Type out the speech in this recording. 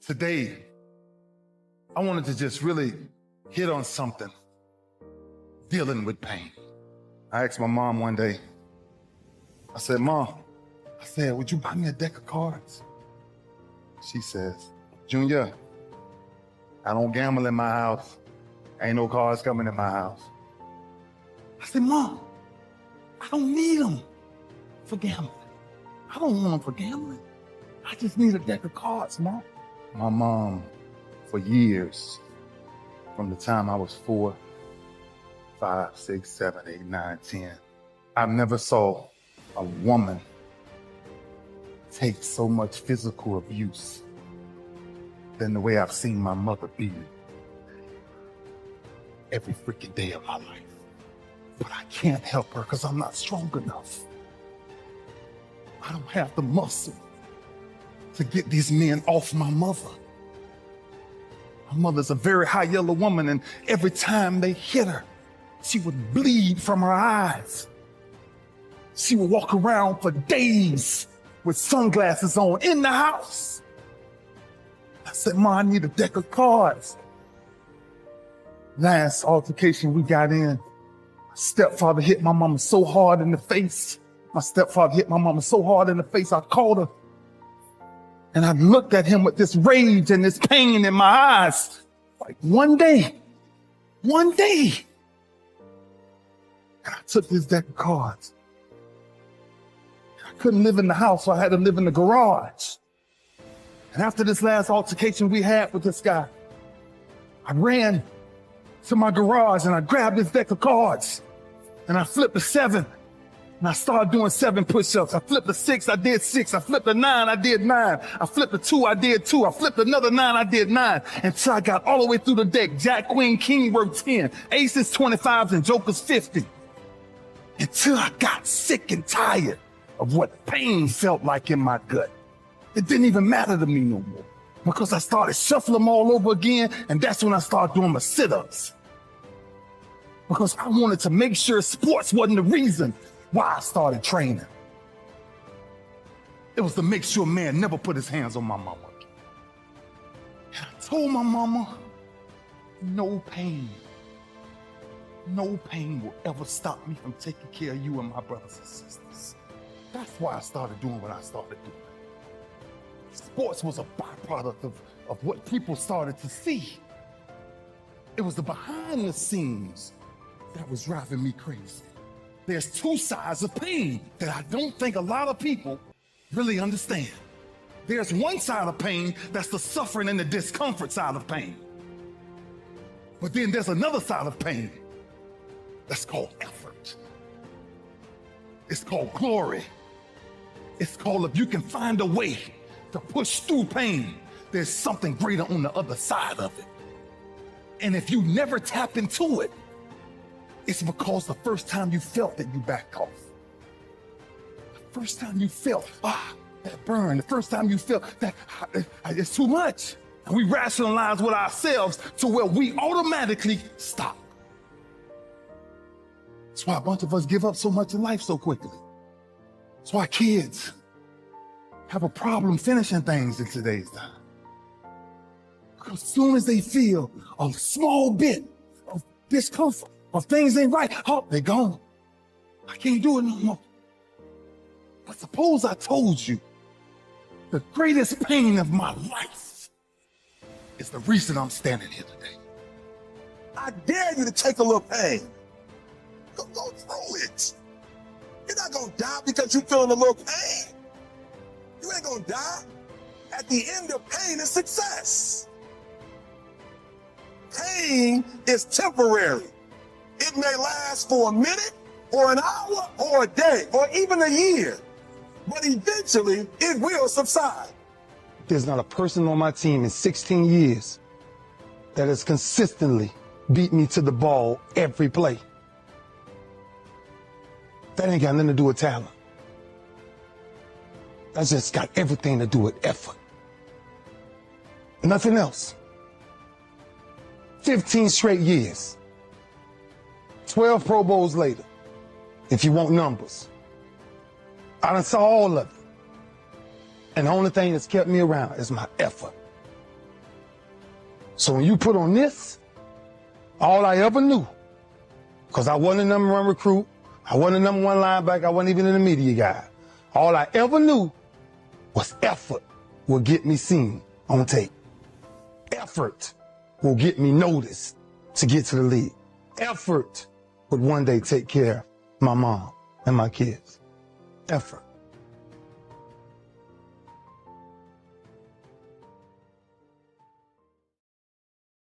Today, I wanted to just really hit on something, dealing with pain. I asked my mom one day, I said, Mom, would you buy me a deck of cards? She says, Junior, I don't gamble in my house. Ain't no cards coming in my house. I said, Mom, I don't need them for gambling. I don't want them for gambling. I just need a deck of cards, Mom. My mom, for years, from the time I was 4, 5, 6, 7, 8, 9, 10, I never saw a woman take so much physical abuse than the way I've seen my mother beaten every freaking day of my life. But I can't help her because I'm not strong enough. I don't have the muscle to get these men off my mother. My mother's a very high yellow woman, and every time they hit her, she would bleed from her eyes. She would walk around for days with sunglasses on in the house. I said, Mom, I need a deck of cards. Last altercation we got in, my stepfather hit my mama so hard in the face. I called her. And I looked at him with this rage and this pain in my eyes. Like one day. And I took this deck of cards. I couldn't live in the house, so I had to live in the garage. And after this last altercation we had with this guy, I ran to my garage and I grabbed this deck of cards and I flipped a 7. And I started doing 7 push-ups. I flipped a 6, I did 6. I flipped a 9, I did 9. I flipped a 2, I did 2. I flipped another 9, I did 9. Until I got all the way through the deck. Jack, Queen, King worked 10. Aces, 25s, and Jokers, 50. Until I got sick and tired of what pain felt like in my gut. It didn't even matter to me no more. Because I started shuffling them all over again, and that's when I started doing my sit-ups. Because I wanted to make sure sports wasn't the reason why I started training. It was to make sure man never put his hands on my mama. And I told my mama, no pain will ever stop me from taking care of you and my brothers and sisters. That's why I started doing what I started doing. Sports was a byproduct of what people started to see. It was the behind the scenes that was driving me crazy. There's 2 sides of pain that I don't think a lot of people really understand. There's one side of pain that's the suffering and the discomfort side of pain. But then there's another side of pain that's called effort. It's called glory. It's called if you can find a way to push through pain, there's something greater on the other side of it. And if you never tap into it, it's because the first time you felt it, you backed off. The first time you felt, that burn. The first time you felt that it's too much. And we rationalize with ourselves to where we automatically stop. That's why a bunch of us give up so much in life so quickly. That's why kids have a problem finishing things in today's time. Because as soon as they feel a small bit of discomfort, or things ain't right, they're gone. I can't do it no more. But suppose I told you the greatest pain of my life is the reason I'm standing here today. I dare you to take a little pain. Go through it. You're not gonna die because you're feeling a little pain. You ain't gonna die. At the end of pain is success. Pain is temporary. It may last for a minute, or an hour, or a day, or even a year. But eventually, it will subside. There's not a person on my team in 16 years that has consistently beat me to the ball every play. That ain't got nothing to do with talent. That's just got everything to do with effort. Nothing else. 15 straight years. 12 Pro Bowls later, if you want numbers. I done saw all of it. And the only thing that's kept me around is my effort. So when you put on this, all I ever knew, because I wasn't a number one recruit, I wasn't a number one linebacker, I wasn't even in the media guy. All I ever knew was effort will get me seen on tape. Effort will get me noticed to get to the league. Effort would one day take care of my mom and my kids. Effort.